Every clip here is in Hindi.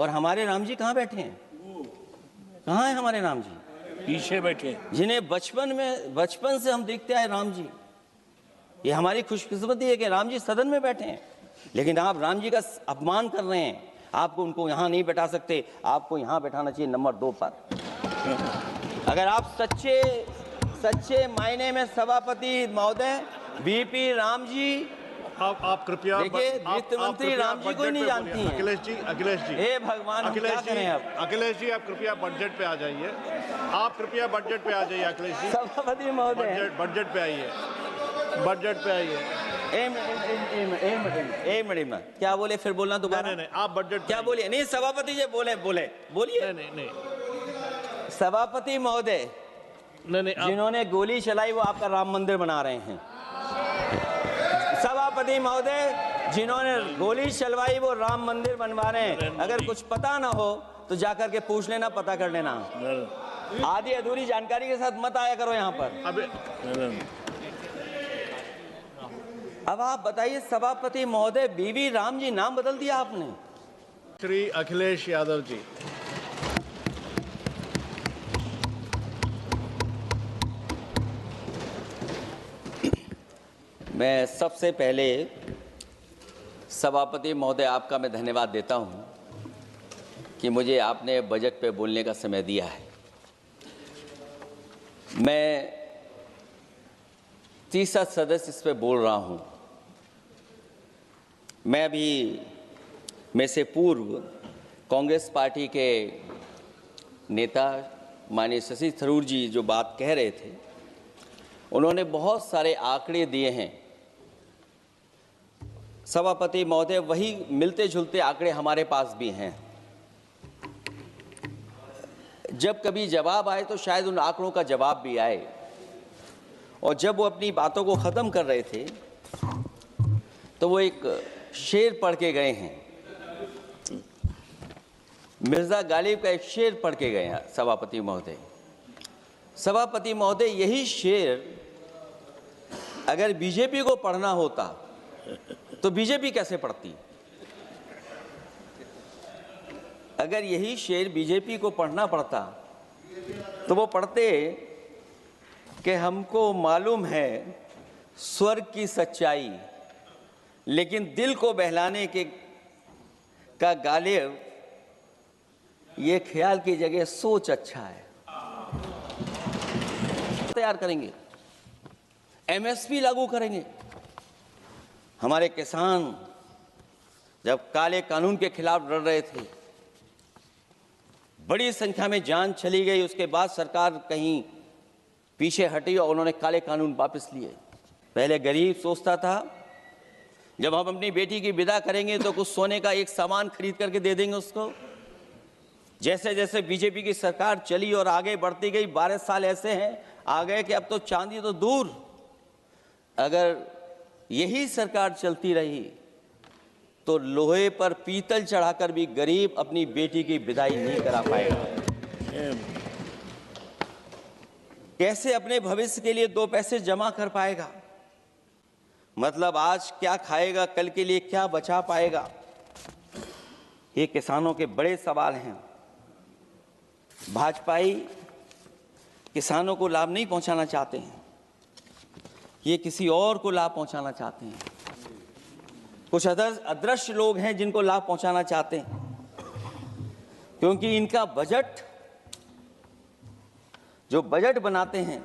और हमारे राम जी कहाँ बैठे हैं? कहाँ है हमारे राम जी? पीछे बैठे, जिन्हें बचपन से हम देखते आए राम जी। ये हमारी खुशकिस्मती है कि राम जी सदन में बैठे हैं, लेकिन आप राम जी का अपमान कर रहे हैं। आपको उनको यहाँ नहीं बैठा सकते, आपको यहाँ बैठाना चाहिए नंबर 2 पर। अगर आप सच्चे मायने में सभापति महोदय वीपी राम जी, आप कृपया, देखिए वित्त मंत्री राम जी को ही नहीं जानती हैं। अखिलेश जी, हे भगवान, हम क्या करें अब? अखिलेश जी, आप कृपया बजट पे आ जाइए। आप कृपया बजट पे आ जाइए अखिलेश जी। सभापति महोदय, बजट पे आइए, बजट पे आइए। एक मिनट क्या बोले, फिर बोलना दोबारा। नहीं, आप बजट क्या बोलिए? नहीं, सभापति जी बोलिए। नहीं, सभापति महोदय, नहीं, जिन्होंने गोली चलाई वो आपका राम मंदिर बना रहे हैं। सभापति महोदय, जिन्होंने गोली चलवाई वो राम मंदिर बनवा रहे हैं। अगर कुछ पता ना हो तो जाकर के पूछ लेना, पता कर लेना। आधी अधूरी जानकारी के साथ मत आया करो यहाँ पर। अब आप बताइए सभापति महोदय, बीवी राम जी नाम बदल दिया आपने। श्री अखिलेश यादव जी, मैं सबसे पहले सभापति महोदय आपका मैं धन्यवाद देता हूं कि मुझे आपने बजट पे बोलने का समय दिया है। मैं तीसरा सदस्य इस पे बोल रहा हूं। मैं अभी में से पूर्व कांग्रेस पार्टी के नेता माननीय शशि थरूर जी जो बात कह रहे थे, उन्होंने बहुत सारे आंकड़े दिए हैं। सभापति महोदय, वही मिलते जुलते आंकड़े हमारे पास भी हैं। जब कभी जवाब आए तो शायद उन आंकड़ों का जवाब भी आए। और जब वो अपनी बातों को ख़त्म कर रहे थे तो वो एक शेर पढ़ के गए हैं। मिर्ज़ा गालिब का एक शेर पढ़ के गए हैं सभापति महोदय। सभापति महोदय, यही शेर अगर बीजेपी को पढ़ना होता तो बीजेपी कैसे पढ़ती? अगर यही शेर बीजेपी को पढ़ना पड़ता तो वो पढ़ते कि हमको मालूम है स्वर्ग की सच्चाई, लेकिन दिल को बहलाने के का गालिब ये ख्याल की जगह सोच अच्छा है। तैयार करेंगे, एमएसपी लागू करेंगे। हमारे किसान जब काले कानून के खिलाफ लड़ रहे थे, बड़ी संख्या में जान चली गई। उसके बाद सरकार कहीं पीछे हटी और उन्होंने काले कानून वापस लिए। पहले गरीब सोचता था जब हम अपनी बेटी की विदा करेंगे तो कुछ सोने का एक सामान खरीद करके दे देंगे उसको। जैसे जैसे बीजेपी की सरकार चली और आगे बढ़ती गई, 12 साल ऐसे हैं आ गए कि अब तो चांदी तो दूर, अगर यही सरकार चलती रही तो लोहे पर पीतल चढ़ाकर भी गरीब अपनी बेटी की विदाई नहीं करा पाएगा। कैसे अपने भविष्य के लिए 2 पैसे जमा कर पाएगा? मतलब आज क्या खाएगा, कल के लिए क्या बचा पाएगा? ये किसानों के बड़े सवाल हैं। भाजपाई किसानों को लाभ नहीं पहुंचाना चाहते हैं, ये किसी और को लाभ पहुंचाना चाहते हैं। कुछ अदृश्य लोग हैं जिनको लाभ पहुंचाना चाहते हैं, क्योंकि इनका बजट, जो बजट बनाते हैं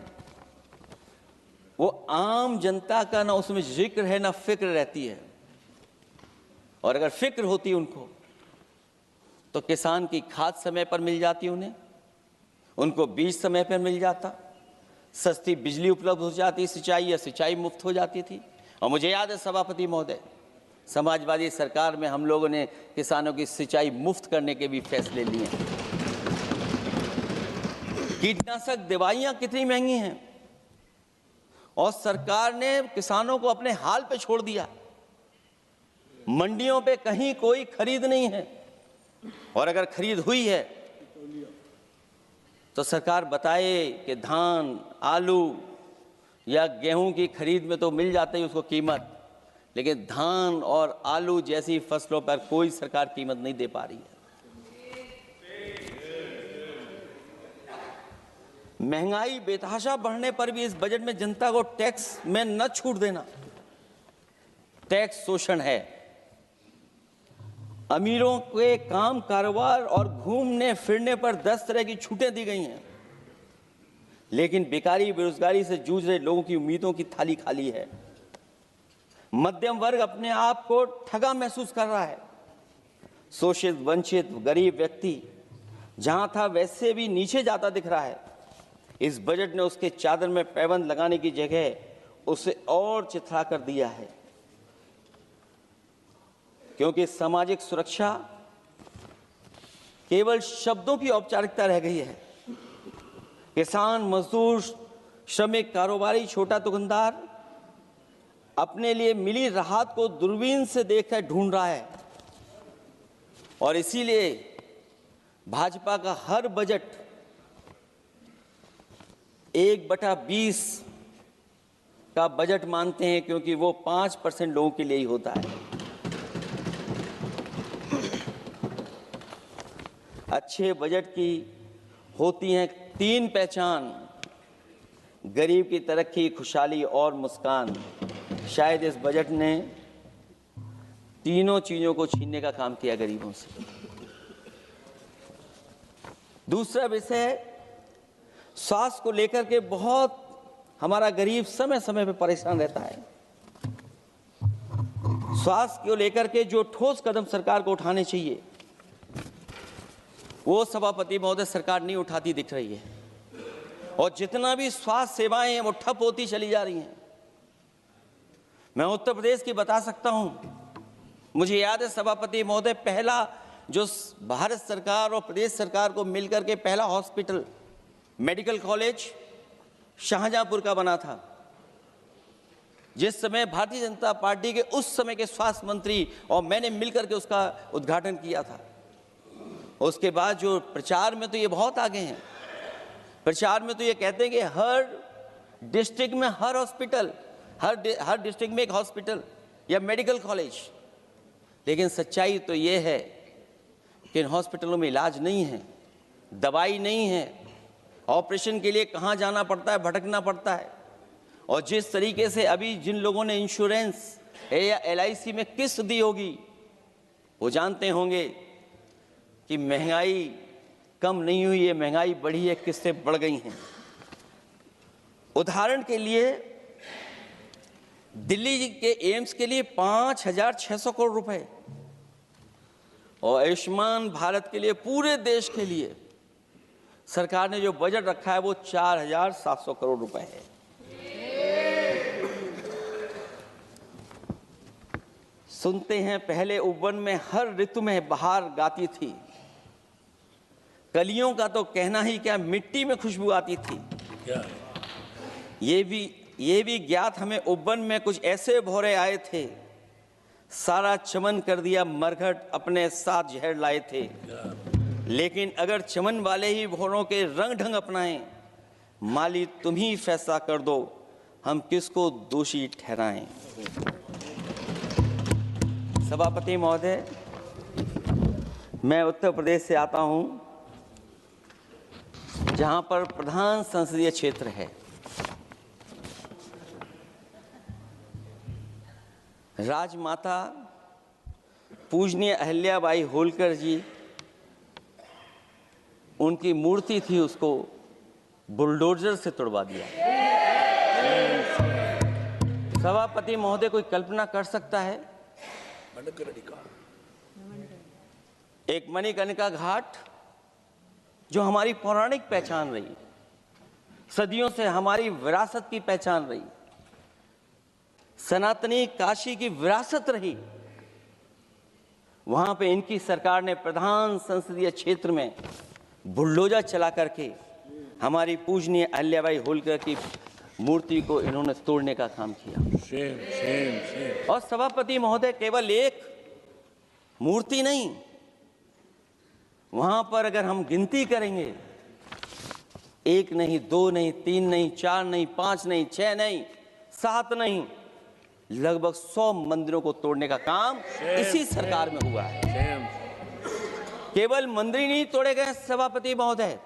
वो आम जनता का ना उसमें जिक्र है ना फिक्र रहती है। और अगर फिक्र होती उनको तो किसान की खाद समय पर मिल जाती, उनको बीज समय पर मिल जाता, सस्ती बिजली उपलब्ध हो जाती, सिंचाई या सिंचाई मुफ्त हो जाती थी। और मुझे याद है सभापति महोदय, समाजवादी सरकार में हम लोगों ने किसानों की सिंचाई मुफ्त करने के भी फैसले लिए। कीटनाशक दवाइयां कितनी महंगी हैं और सरकार ने किसानों को अपने हाल पे छोड़ दिया। मंडियों पे कहीं कोई खरीद नहीं है, और अगर खरीद हुई है तो सरकार बताए कि धान, आलू या गेहूं की खरीद में तो मिल जाती है उसको कीमत, लेकिन धान और आलू जैसी फसलों पर कोई सरकार कीमत नहीं दे पा रही है। महंगाई बेतहाशा बढ़ने पर भी इस बजट में जनता को टैक्स में न छूट देना टैक्स शोषण है। अमीरों के काम कारोबार और घूमने फिरने पर 10 तरह की छूटें दी गई हैं, लेकिन बेकारी बेरोजगारी से जूझ रहे लोगों की उम्मीदों की थाली खाली है। मध्यम वर्ग अपने आप को ठगा महसूस कर रहा है। शोषित वंचित गरीब व्यक्ति जहां था वैसे भी नीचे जाता दिख रहा है। इस बजट ने उसके चादर में पैबंद लगाने की जगह उसे और चिथड़ा कर दिया है, क्योंकि सामाजिक सुरक्षा केवल शब्दों की औपचारिकता रह गई है। किसान, मजदूर, श्रमिक, कारोबारी, छोटा दुकानदार अपने लिए मिली राहत को दूरबीन से देखकर ढूंढ रहा है, और इसीलिए भाजपा का हर बजट 1/20 का बजट मानते हैं, क्योंकि वो 5% लोगों के लिए ही होता है। अच्छे बजट की होती हैं 3 पहचान: गरीब की तरक्की, खुशहाली और मुस्कान। शायद इस बजट ने तीनों चीजों को छीनने का काम किया गरीबों से। दूसरा विषय स्वास्थ्य को लेकर के बहुत हमारा गरीब समय समय पर परेशान रहता है। स्वास्थ्य को लेकर के जो ठोस कदम सरकार को उठाने चाहिए वो सभापति महोदय सरकार नहीं उठाती दिख रही है, और जितना भी स्वास्थ्य सेवाएं हैं वो ठप होती चली जा रही हैं। मैं उत्तर प्रदेश की बता सकता हूं, मुझे याद है सभापति महोदय पहला जो भारत सरकार और प्रदेश सरकार को मिलकर के पहला हॉस्पिटल मेडिकल कॉलेज शाहजहांपुर का बना था, जिस समय भारतीय जनता पार्टी के उस समय के स्वास्थ्य मंत्री और मैंने मिलकर के उसका उद्घाटन किया था। उसके बाद जो प्रचार में तो ये बहुत आगे हैं, प्रचार में तो ये कहते हैं कि हर डिस्ट्रिक्ट में हर हॉस्पिटल, हर डिस्ट्रिक्ट में एक हॉस्पिटल या मेडिकल कॉलेज, लेकिन सच्चाई तो ये है कि इन हॉस्पिटलों में इलाज नहीं है, दवाई नहीं है, ऑपरेशन के लिए कहाँ जाना पड़ता है, भटकना पड़ता है। और जिस तरीके से अभी जिन लोगों ने इंश्योरेंस या LIC में किस्त दी होगी वो जानते होंगे कि महंगाई कम नहीं हुई है, महंगाई बढ़ी है, किस्तें बढ़ गई हैं। उदाहरण के लिए दिल्ली के एम्स के लिए 5,600 करोड़ रुपए और आयुष्मान भारत के लिए पूरे देश के लिए सरकार ने जो बजट रखा है वो 4,700 करोड़ रुपए है। सुनते हैं पहले उपवन में हर ऋतु में बहार गाती थी, कलियों का तो कहना ही क्या, मिट्टी में खुशबू आती थी। ये भी ज्ञात हमें उपवन में कुछ ऐसे भौरे आए थे, सारा चमन कर दिया मरघट, अपने साथ जहर लाए थे। लेकिन अगर चमन वाले ही भौरों के रंग ढंग अपनाएं, माली तुम ही फैसला कर दो, हम किसको दोषी ठहराएं। सभापति महोदय, मैं उत्तर प्रदेश से आता हूं, जहां पर प्रधान संसदीय क्षेत्र है। राजमाता पूजनीय अहिल्याबाई होलकर जी, उनकी मूर्ति थी, उसको बुलडोजर से तोड़वा दिया। सभापति महोदय, कोई कल्पना कर सकता है एक मणिकर्णिका घाट जो हमारी पौराणिक पहचान रही, सदियों से हमारी विरासत की पहचान रही, सनातनी काशी की विरासत रही, वहां पे इनकी सरकार ने प्रधान संसदीय क्षेत्र में बुलडोजर चला करके हमारी पूजनीय अहिल्याबाई होलकर की मूर्ति को इन्होंने तोड़ने का काम किया। और सभापति महोदय, केवल एक मूर्ति नहीं, वहां पर अगर हम गिनती करेंगे, 1 नहीं, 2 नहीं, 3 नहीं, 4 नहीं, 5 नहीं, 6 नहीं, 7 नहीं, लगभग 100 मंदिरों को तोड़ने का काम इसी सरकार में हुआ है। केवल मंदिर नहीं तोड़े गए सभापति महोदय,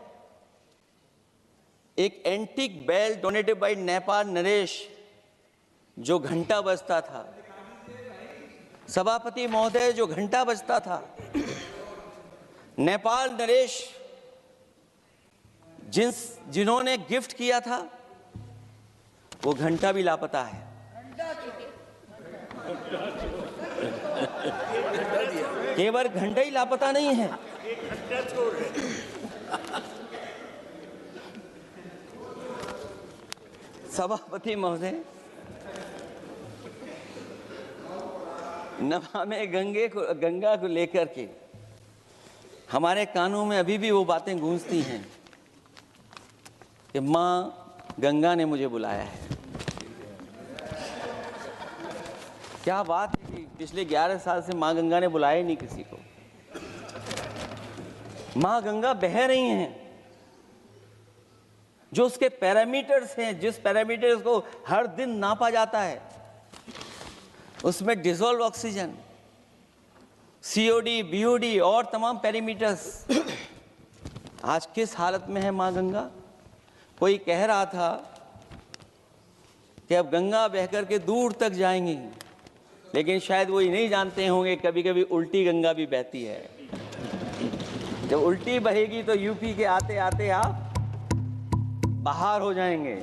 एक antique bell donated by Nepal नरेश जो घंटा बजता था, सभापति महोदय, जो घंटा बजता था, नेपाल नरेश जिन्होंने गिफ्ट किया था, वो घंटा भी लापता है। केवल घंटा ही लापता नहीं है, सभापति महोदय, नमामि गंगा को लेकर के हमारे कानों में अभी भी वो बातें गूंजती हैं कि माँ गंगा ने मुझे बुलाया है। क्या बात है कि पिछले 11 साल से माँ गंगा ने बुलाया ही नहीं किसी को। माँ गंगा बह रही हैं, जो उसके पैरामीटर्स हैं, जिस पैरामीटर्स को हर दिन नापा जाता है, उसमें डिसॉल्व ऑक्सीजन, सीओडी, बीओडी और तमाम पैरामीटर्स आज किस हालत में है माँ गंगा। कोई कह रहा था कि अब गंगा बहकर के दूर तक जाएंगी, लेकिन शायद वो ये नहीं जानते होंगे कभी कभी उल्टी गंगा भी बहती है। जब उल्टी बहेगी तो यूपी के आते आते आप बाहर हो जाएंगे।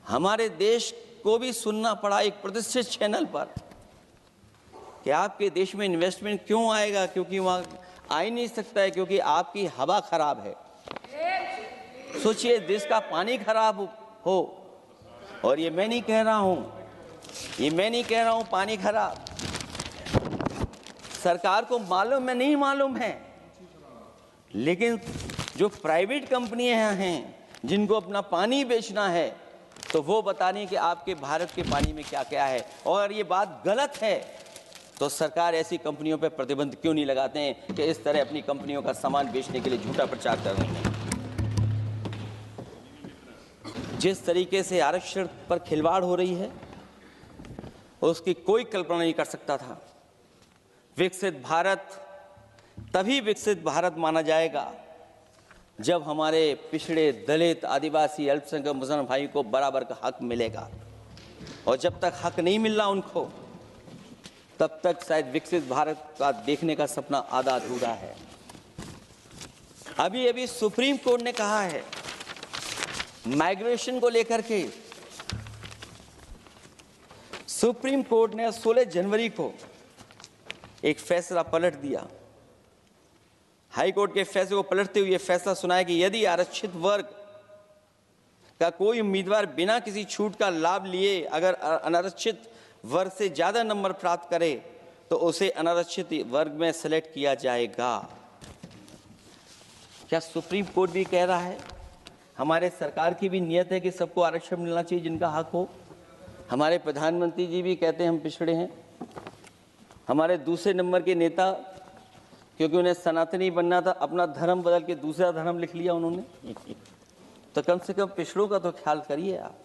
हमारे देश को भी सुनना पड़ा एक प्रतिष्ठित चैनल पर कि आपके देश में इन्वेस्टमेंट क्यों आएगा, क्योंकि वहाँ आ ही नहीं सकता है, क्योंकि आपकी हवा खराब है। सोचिए, देश का पानी खराब हो, और ये मैं नहीं कह रहा हूँ, पानी खराब सरकार को मालूम है, नहीं मालूम है, लेकिन जो प्राइवेट कंपनियां हैं जिनको अपना पानी बेचना है, तो वो बता रही है कि आपके भारत के पानी में क्या क्या है। और ये बात गलत है तो सरकार ऐसी कंपनियों पर प्रतिबंध क्यों नहीं लगाते हैं कि इस तरह अपनी कंपनियों का सामान बेचने के लिए झूठा प्रचार कर रहे हैं। जिस तरीके से आरक्षण पर खिलवाड़ हो रही है, उसकी कोई कल्पना नहीं कर सकता था। विकसित भारत तभी विकसित भारत माना जाएगा जब हमारे पिछड़े, दलित, आदिवासी, अल्पसंख्यक मुसलमान भाई को बराबर का हक मिलेगा। और जब तक हक नहीं मिल रहा उनको, तब तक शायद विकसित भारत का देखने का सपना आधा अधूरा है। अभी सुप्रीम कोर्ट ने कहा है माइग्रेशन को लेकर के, सुप्रीम कोर्ट ने 16 जनवरी को एक फैसला पलट दिया। हाई कोर्ट के फैसले को पलटते हुए फैसला सुनाया कि यदि आरक्षित वर्ग का कोई उम्मीदवार बिना किसी छूट का लाभ लिए अगर अनारक्षित वर्ग से ज्यादा नंबर प्राप्त करे तो उसे अनारक्षित वर्ग में सेलेक्ट किया जाएगा। क्या सुप्रीम कोर्ट भी कह रहा है? हमारे सरकार की भी नियत है कि सबको आरक्षण मिलना चाहिए जिनका हक हो। हमारे प्रधानमंत्री जी भी कहते हैं हम पिछड़े हैं। हमारे दूसरे नंबर के नेता, क्योंकि उन्हें सनातनी बनना था, अपना धर्म बदल के दूसरा धर्म लिख लिया उन्होंने। तो कम से कम पिछड़ों का तो ख्याल करिए आप।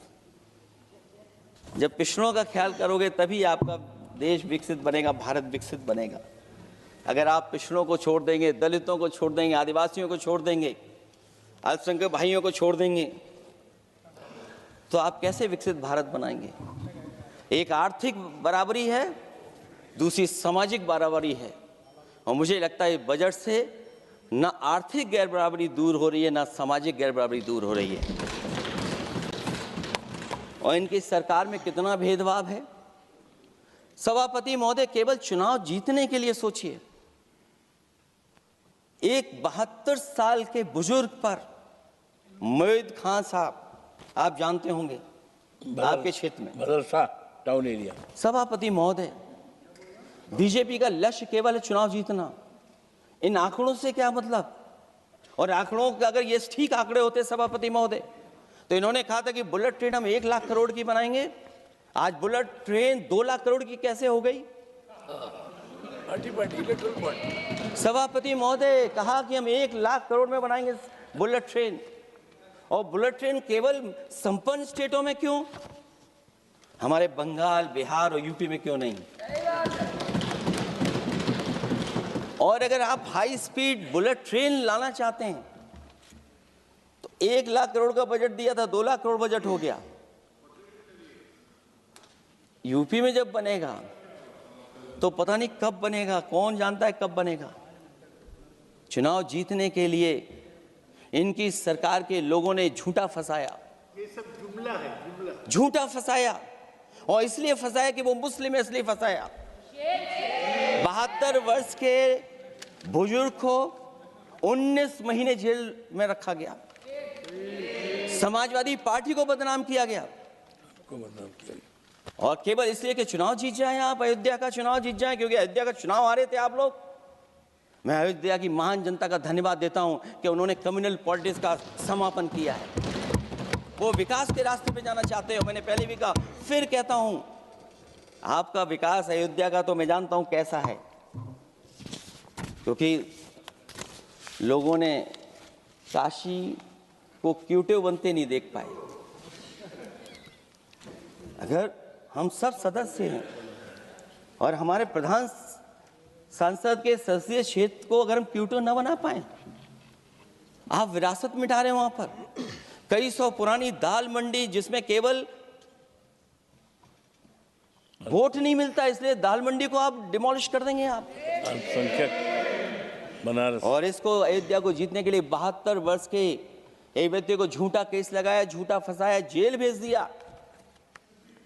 जब पिछड़ों का ख्याल करोगे तभी आपका देश विकसित बनेगा, भारत विकसित बनेगा। अगर आप पिछड़ों को छोड़ देंगे, दलितों को छोड़ देंगे, आदिवासियों को छोड़ देंगे, अल्पसंख्यक भाइयों को छोड़ देंगे, तो आप कैसे विकसित भारत बनाएंगे? एक आर्थिक बराबरी है, दूसरी सामाजिक बराबरी है। और मुझे लगता है बजट से न आर्थिक गैर बराबरी दूर हो रही है, न सामाजिक गैर बराबरी दूर हो रही है। और इनकी सरकार में कितना भेदभाव है। सभापति महोदय, केवल चुनाव जीतने के लिए सोचिए, एक 72 साल के बुजुर्ग पर मोहित खान साहब, आप जानते होंगे आपके क्षेत्र में, मदरसा टाउन एरिया। सभापति महोदय, बीजेपी का लक्ष्य केवल है चुनाव जीतना। इन आंकड़ों से क्या मतलब? और आंकड़ों का अगर ये ठीक आंकड़े होते सभापति महोदय, तो इन्होंने कहा था कि बुलेट ट्रेन हम 1 लाख करोड़ की बनाएंगे। आज बुलेट ट्रेन 2 लाख करोड़ की कैसे हो गई? सभापति महोदय कहा कि हम 1 लाख करोड़ में बनाएंगे बुलेट ट्रेन। और बुलेट ट्रेन केवल संपन्न स्टेटों में क्यों? हमारे बंगाल, बिहार और यूपी में क्यों नहीं? और अगर आप हाई स्पीड बुलेट ट्रेन लाना चाहते हैं तो 1 लाख करोड़ का बजट दिया था, 2 लाख करोड़ बजट हो गया। यूपी में जब बनेगा तो पता नहीं कब बनेगा, कौन जानता है कब बनेगा। चुनाव जीतने के लिए इनकी सरकार के लोगों ने झूठा फंसाया, ये सब जुमला है, जुमला। झूठा फंसाया, और इसलिए फंसाया कि वो मुस्लिम है, इसलिए फंसाया। 72 वर्ष के बुजुर्ग को 19 महीने जेल में रखा गया। समाजवादी पार्टी को बदनाम किया गया, और केवल इसलिए कि चुनाव जीत जाए आप, अयोध्या का चुनाव जीत जाए, क्योंकि अयोध्या का चुनाव हारे थे आप लोग। मैं अयोध्या की महान जनता का धन्यवाद देता हूं कि उन्होंने कम्युनल पॉलिटिक्स का समापन किया है। वो विकास के रास्ते पे जाना चाहते हो। मैंने पहले भी कहा, फिर कहता हूं, आपका विकास अयोध्या का तो मैं जानता हूं कैसा है, क्योंकि लोगों ने काशी को क्यूटिव बनते नहीं देख पाए। अगर हम सब सदस्य हैं और हमारे प्रधान सांसद के संसदीय क्षेत्र को अगर हम क्यूटिव न बना पाए, आप विरासत मिटा रहे हैं। वहां पर कई सौ पुरानी दाल मंडी, जिसमें केवल वोट नहीं मिलता, इसलिए दाल मंडी को आप डिमोलिश कर देंगे आप। अल्पसंख्यक बनारस, और इसको अयोध्या को जीतने के लिए 72 वर्ष के एक व्यक्ति को झूठा केस लगाया, झूठा फंसाया, जेल भेज दिया।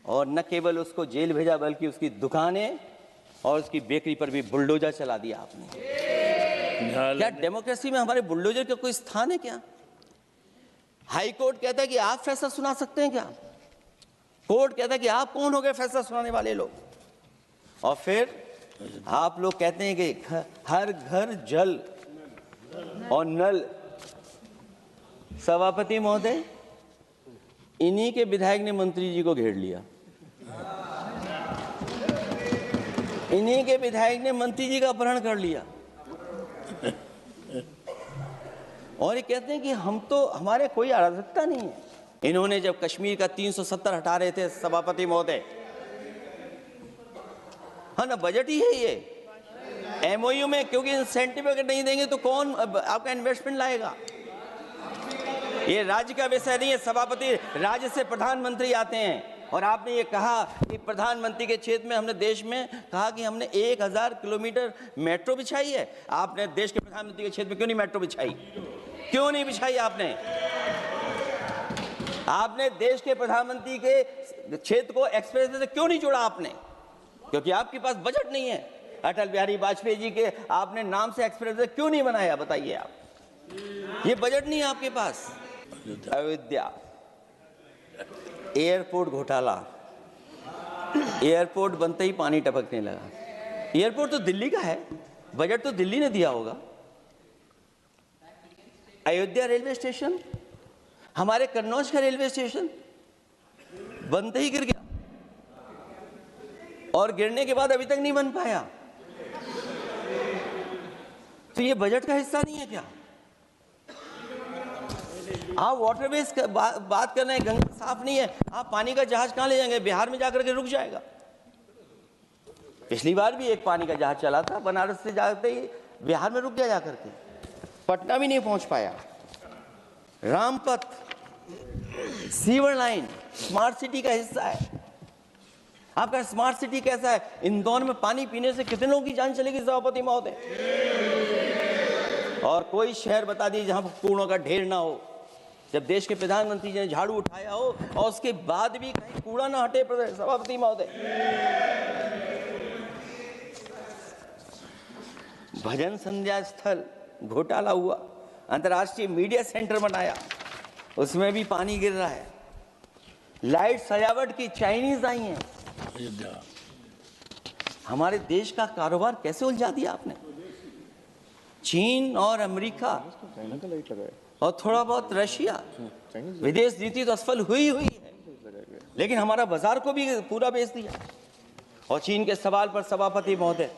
और न केवल उसको जेल भेजा, बल्कि उसकी दुकानें और उसकी बेकरी पर भी बुलडोजर चला दिया आपने। क्या डेमोक्रेसी में हमारे बुलडोजर का कोई स्थान है क्या? हाई कोर्ट कहता है कि आप फैसला सुना सकते हैं क्या? कोर्ट कहता है कि आप कौन हो गए फैसला सुनाने वाले लोग? और फिर आप लोग कहते हैं कि हर घर जल और नल। सभापति महोदय, इन्हीं के विधायक ने मंत्री जी को घेर लिया, इन्हीं के विधायक ने मंत्री जी का अपहरण कर लिया, और ये कहते हैं कि हम तो, हमारे कोई अराजकता नहीं है। इन्होंने जब कश्मीर का 370 हटा रहे थे सभापति महोदय, हाँ ना, बजट ही है ये एमओयू में, क्योंकि इंसेंटिव अगर नहीं देंगे तो कौन आपका इन्वेस्टमेंट लाएगा? ये राज्य का विषय नहीं है सभापति, राज्य से प्रधानमंत्री आते हैं। और आपने ये कहा कि प्रधानमंत्री के क्षेत्र में, हमने देश में कहा कि हमने 1000 किलोमीटर मेट्रो बिछाई है। आपने देश के प्रधानमंत्री के क्षेत्र में क्यों नहीं मेट्रो बिछाई? क्यों नहीं बिछाई आपने? आपने देश के प्रधानमंत्री के क्षेत्र को एक्सप्रेस वे से क्यों नहीं जोड़ा आपने? क्योंकि आपके पास बजट नहीं है। अटल बिहारी वाजपेयी जी के आपने नाम से एक्सप्रेस वे क्यों नहीं बनाया, बताइए आप? ये बजट नहीं है आपके पास। अयोध्या एयरपोर्ट घोटाला, एयरपोर्ट बनते ही पानी टपकने लगा। एयरपोर्ट तो दिल्ली का है, बजट तो दिल्ली ने दिया होगा। अयोध्या रेलवे स्टेशन, हमारे कन्नौज का रेलवे स्टेशन बनते ही गिर गया, और गिरने के बाद अभी तक नहीं बन पाया। तो ये बजट का हिस्सा नहीं है क्या? आप वाटरवेज बात कर रहे हैं, गंगा साफ नहीं है, आप पानी का जहाज कहां ले जाएंगे? बिहार में जाकर के रुक जाएगा। पिछली बार भी एक पानी का जहाज चला था, बनारस से जाते ही बिहार में रुक गया, जाकर के पटना भी नहीं पहुंच पाया। Rampath, sewer line smart city का हिस्सा है। आपका स्मार्ट सिटी कैसा है? इंदौर में पानी पीने से कितने लोगों की जान चलेगी सभापति महोदय? और कोई शहर बता दीजिए जहां पर कूड़ों का ढेर ना हो। जब देश के प्रधानमंत्री जी ने झाड़ू उठाया हो और उसके बाद भी कहीं कूड़ा ना हटे सभापति महोदय। भजन संध्या स्थल घोटाला हुआ, अंतर्राष्ट्रीय मीडिया सेंटर बनाया, उसमें भी पानी गिर रहा है। लाइट सजावट की चाइनीज आई हैं। हमारे देश का कारोबार कैसे उलझा दिया आपने? चीन और अमेरिका और थोड़ा बहुत रशिया, विदेश नीति तो असफल हुई है, लेकिन हमारा बाजार को भी पूरा बेच दिया। और चीन के सवाल पर सभापति महोदय,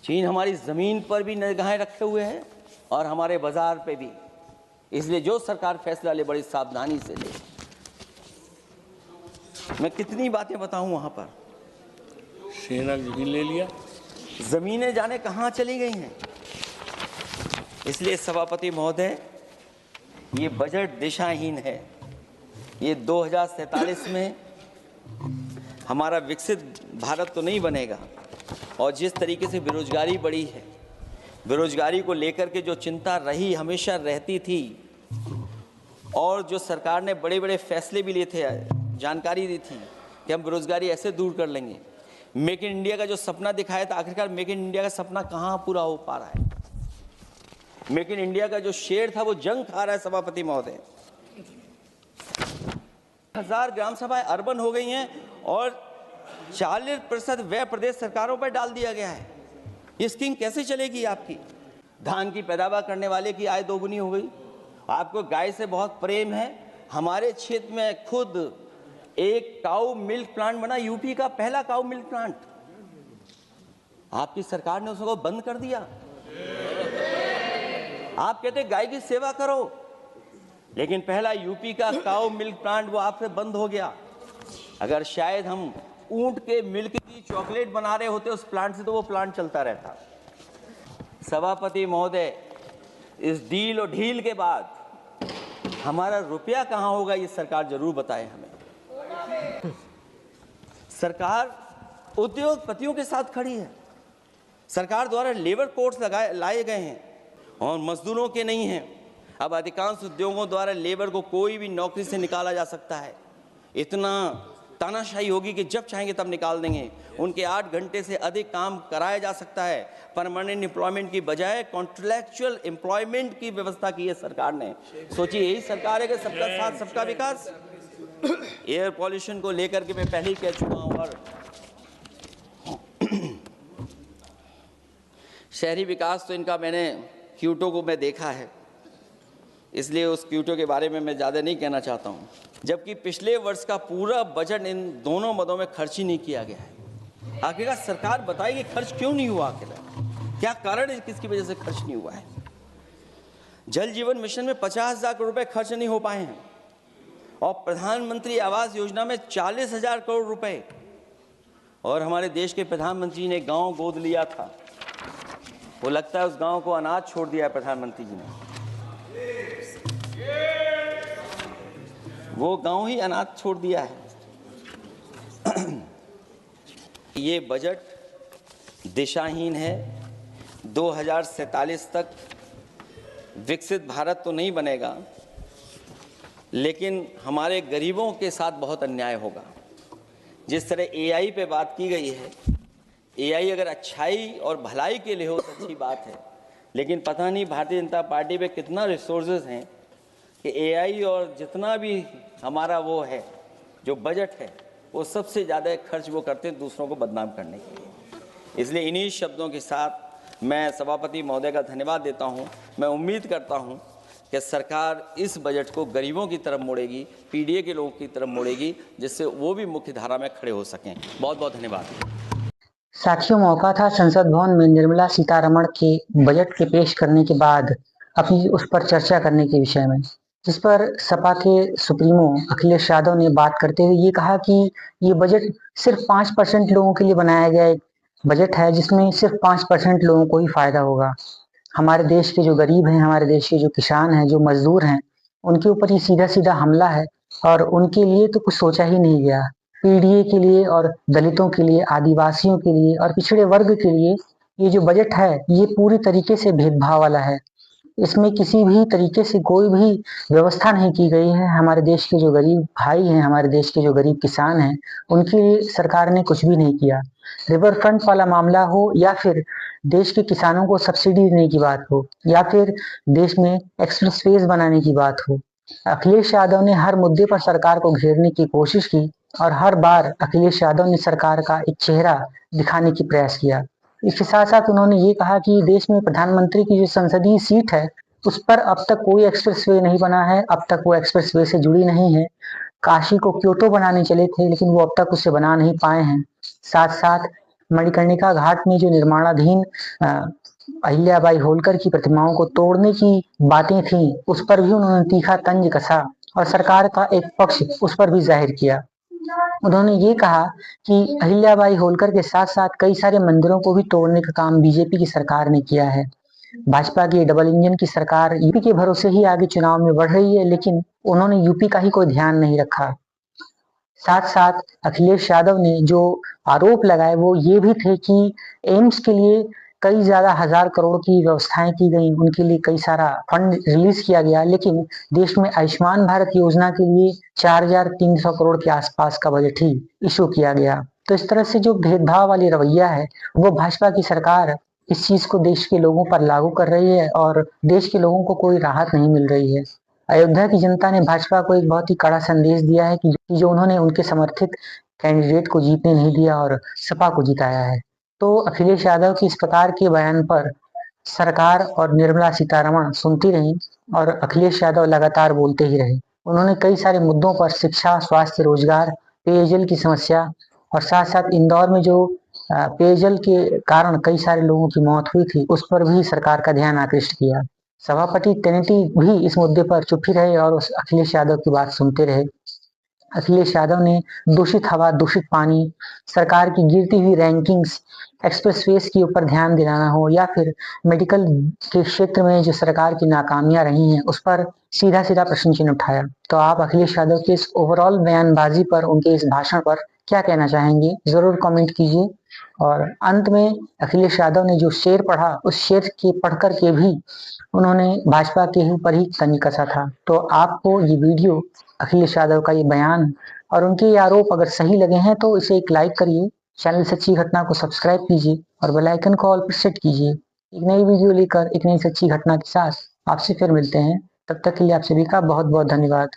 चीन हमारी जमीन पर भी निगाहें रखे हुए है और हमारे बाजार पे भी। इसलिए जो सरकार फैसला ले, बड़ी सावधानी से ले। मैं कितनी बातें बताऊं वहां पर। सेना जमीन ले लिया, जमीनें जाने कहां चली गई हैं। इसलिए सभापति महोदय, ये बजट दिशाहीन है। ये 2047 में हमारा विकसित भारत तो नहीं बनेगा। और जिस तरीके से बेरोजगारी बढ़ी है, बेरोजगारी को लेकर के जो चिंता रही, हमेशा रहती थी, और जो सरकार ने बड़े बड़े फैसले भी लिए थे, जानकारी दी थी कि हम बेरोजगारी ऐसे दूर कर लेंगे। मेक इन इंडिया का जो सपना दिखाया था, आखिरकार मेक इन इंडिया का सपना कहाँ पूरा हो पा रहा है? मेक इन इंडिया का जो शेर था वो जंग खा रहा है सभापति महोदय। 1000 ग्राम सभाएं अर्बन हो गई हैं और 40% व्यय प्रदेश सरकारों पर डाल दिया गया है। ये स्कीम कैसे चलेगी आपकी? धान की पैदावार करने वाले की आय दोगुनी हो गई। आपको गाय से बहुत प्रेम है। हमारे क्षेत्र में खुद एक काऊ मिल्क प्लांट बना, यूपी का पहला काऊ मिल्क प्लांट। आपकी सरकार ने उसको बंद कर दिया। आप कहते गाय की सेवा करो, लेकिन पहला यूपी का काऊ मिल्क प्लांट वो आपसे बंद हो गया। अगर शायद हम ऊंट के मिल्क की चॉकलेट बना रहे होते उस प्लांट से, तो वो प्लांट चलता रहता। सभापति महोदय, इस डील और ढील के बाद हमारा रुपया कहां होगा, ये सरकार जरूर बताए हमें। सरकार उद्योगपतियों के साथ खड़ी है। सरकार द्वारा लेबर कोड्स लाए गए हैं और मजदूरों के नहीं हैं। अब अधिकांश उद्योगों द्वारा लेबर को कोई भी नौकरी से निकाला जा सकता है। इतना तानाशाही होगी कि जब चाहेंगे तब निकाल देंगे। उनके 8 घंटे से अधिक काम कराया जा सकता है। परमानेंट एम्प्लॉयमेंट की बजाय कॉन्ट्रैक्चुअल एम्प्लॉयमेंट की व्यवस्था की है सरकार ने। सोचिए, यही सरकार है कि सबका साथ सबका विकास। एयर पॉल्यूशन को लेकर के मैं पहले ही कह चुका हूँ। और शहरी विकास तो इनका मैंने क्यूटो को मैं देखा है, इसलिए उस क्यूटो के बारे में मैं ज़्यादा नहीं कहना चाहता हूँ। जबकि पिछले वर्ष का पूरा बजट इन दोनों मदों में खर्च ही नहीं किया गया है। आखिरकार सरकार बताएगी खर्च क्यों नहीं हुआ, आखिर क्या कारण है, किसकी वजह से खर्च नहीं हुआ है? जल जीवन मिशन में 50,000 करोड़ रुपए खर्च नहीं हो पाए हैं और प्रधानमंत्री आवास योजना में 40,000 करोड़ रुपए। और हमारे देश के प्रधानमंत्री ने गांव गोद लिया था। वो लगता है उस गांव को अनाथ छोड़ दिया है प्रधानमंत्री जी ने। वो गांव ही अनाथ छोड़ दिया है। ये बजट दिशाहीन है। 2047 तक विकसित भारत तो नहीं बनेगा, लेकिन हमारे गरीबों के साथ बहुत अन्याय होगा। जिस तरह एआई पे बात की गई है, एआई अगर अच्छाई और भलाई के लिए हो तो अच्छी बात है, लेकिन पता नहीं भारतीय जनता पार्टी पे कितना रिसोर्सेज हैं कि एआई और जितना भी हमारा वो है जो बजट है, वो सबसे ज़्यादा खर्च वो करते हैं दूसरों को बदनाम करने के लिए। इसलिए इन्हीं शब्दों के साथ मैं सभापति महोदय का धन्यवाद देता हूं। मैं उम्मीद करता हूं कि सरकार इस बजट को गरीबों की तरफ मोड़ेगी, पीडीए के लोगों की तरफ मोड़ेगी, जिससे वो भी मुख्य धारा में खड़े हो सकें। बहुत बहुत धन्यवाद। साथियों, मौका था संसद भवन में निर्मला सीतारमण के बजट के पेश करने के बाद अपनी उस पर चर्चा करने के विषय में, जिस पर सपा के सुप्रीमो अखिलेश यादव ने बात करते हुए ये कहा कि ये बजट सिर्फ 5% लोगों के लिए बनाया गया एक बजट है, जिसमें सिर्फ 5% लोगों को ही फायदा होगा। हमारे देश के जो गरीब हैं, हमारे देश के जो किसान हैं, जो मजदूर हैं, उनके ऊपर ये सीधा सीधा हमला है और उनके लिए तो कुछ सोचा ही नहीं गया। पीडीए के लिए और दलितों के लिए, आदिवासियों के लिए और पिछड़े वर्ग के लिए ये जो बजट है, ये पूरी तरीके से भेदभाव वाला है। इसमें किसी भी तरीके से कोई भी व्यवस्था नहीं की गई है। हमारे देश के जो गरीब भाई हैं, हमारे देश के जो गरीब किसान हैं, उनके लिए सरकार ने कुछ भी नहीं किया। रिवर फ्रंट वाला मामला हो या फिर देश के किसानों को सब्सिडी देने की बात हो या फिर देश में एक्सप्रेसवेज बनाने की बात हो, अखिलेश यादव ने हर मुद्दे पर सरकार को घेरने की कोशिश की और हर बार अखिलेश यादव ने सरकार का एक चेहरा दिखाने की प्रयास किया। इसके साथ साथ उन्होंने ये कहा कि देश में प्रधानमंत्री की जो संसदीय सीट है, उस पर अब तक कोई एक्सप्रेसवे नहीं बना है, अब तक वो एक्सप्रेसवे से जुड़ी नहीं है। काशी को क्योटो बनाने चले थे, लेकिन वो अब तक उसे बना नहीं पाए हैं। साथ साथ मणिकर्णिका घाट में जो निर्माणाधीन अहिल्याबाई होलकर की प्रतिमाओं को तोड़ने की बातें थी, उस पर भी उन्होंने तीखा तंज कसा और सरकार का एक पक्ष उस पर भी जाहिर किया। उन्होंने ये कहा कि अहिल्याबाई होलकर के साथ साथ कई सारे मंदिरों को भी तोड़ने का काम बीजेपी की सरकार ने किया है। भाजपा की डबल इंजन की सरकार यूपी के भरोसे ही आगे चुनाव में बढ़ रही है, लेकिन उन्होंने यूपी का ही कोई ध्यान नहीं रखा। साथ साथ अखिलेश यादव ने जो आरोप लगाए वो ये भी थे कि एम्स के लिए कई ज्यादा हजार करोड़ की व्यवस्थाएं की गई, उनके लिए कई सारा फंड रिलीज किया गया, लेकिन देश में आयुष्मान भारत योजना के लिए 4,300 करोड़ के आसपास का बजट ही इशू किया गया। तो इस तरह से जो भेदभाव वाली रवैया है वो भाजपा की सरकार इस चीज को देश के लोगों पर लागू कर रही है और देश के लोगों को कोई राहत नहीं मिल रही है। अयोध्या की जनता ने भाजपा को एक बहुत ही कड़ा संदेश दिया है कि जो उन्होंने उनके समर्थित कैंडिडेट को जीतने नहीं दिया और सपा को जिताया है। तो अखिलेश यादव के इस प्रकार के बयान पर सरकार और निर्मला सीतारमण सुनती रही और अखिलेश यादव लगातार बोलते ही रहे। उन्होंने कई सारे मुद्दों पर शिक्षा, स्वास्थ्य, रोजगार, पेयजल की समस्या और साथ साथ इंदौर में जो पेयजल के कारण कई सारे लोगों की मौत हुई थी उस पर भी सरकार का ध्यान आकृष्ट किया। सभापति तेनेटी भी इस मुद्दे पर चुप ही रहे और उस अखिलेश यादव की बात सुनते रहे। अखिलेश यादव ने दूषित हवा, दूषित पानी, सरकार की गिरती हुई रैंकिंग्स, एक्सप्रेसवेज के ऊपर ध्यान दिलाना हो या फिर मेडिकल के क्षेत्र में जो सरकार की नाकामियां रही हैं उस पर सीधा सीधा प्रश्न चिन्ह उठाया। तो आप अखिलेश यादव के इस ओवरऑल बयानबाजी पर, उनके इस भाषण पर क्या कहना चाहेंगे, जरूर कमेंट कीजिए। और अंत में अखिलेश यादव ने जो शेर पढ़ा उस शेर के पढ़कर के भी उन्होंने भाजपा के ऊपर ही तंज कसा था। तो आपको ये वीडियो, अखिलेश यादव का ये बयान और उनके ये आरोप अगर सही लगे हैं तो इसे एक लाइक करिए, चैनल सच्ची घटना को सब्सक्राइब कीजिए और बेल आइकन को ऑल पर सेट कीजिए। एक नई वीडियो लेकर एक नई सच्ची घटना के साथ आपसे फिर मिलते हैं। तब तक के लिए आप सभी का बहुत बहुत धन्यवाद।